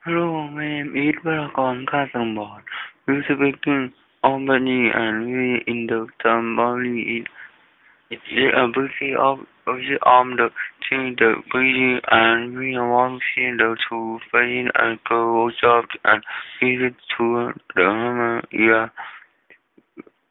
Hello, my name is Barakan Kasambot. We speaking Albany and we in the Tambali is the ability of the team the breeding and we want see the two fighting and go job and visit to the hammer yeah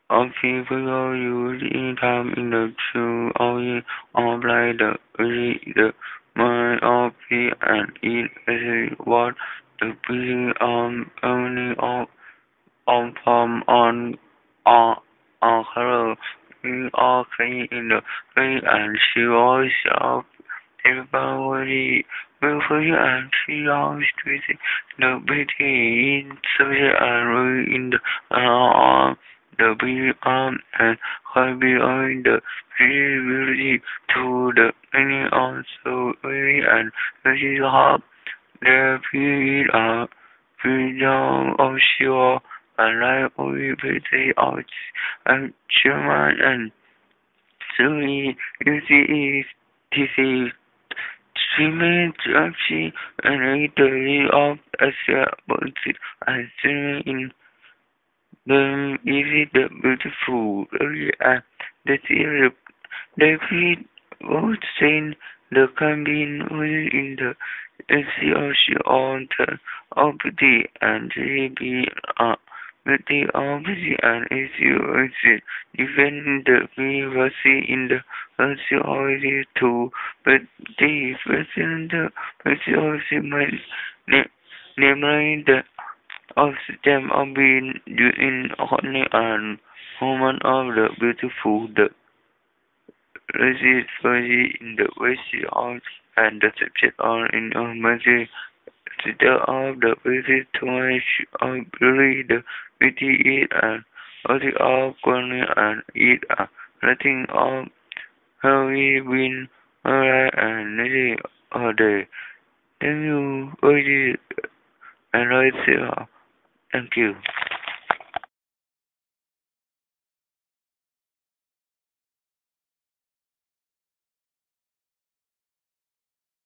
of people use in time in the two only apply the mind of the and it is what the breeding only form on her we are clean in the way and she was of everybody willfully and she always treated the beauty in subject and really in the beauty and her behind the beauty to the many also really and she have the period freedom of sure and life only beauty out and German and Sunni is disease treatment actually and the of Asia but and in them is the beautiful area and the theory David was saying the cabin in the SCOC on the opposite and JB with the opposite and SCOC defend the privacy in the SCOC too, but the president SCOC might namely the of them of being in honor and woman of the beautiful the Residentially in the West Arts and the subject are in a major center of the visit to really the witty it and other of corner and it nothing of how we been alright and nearly all day. Thank you, Oji and right here. Thank you.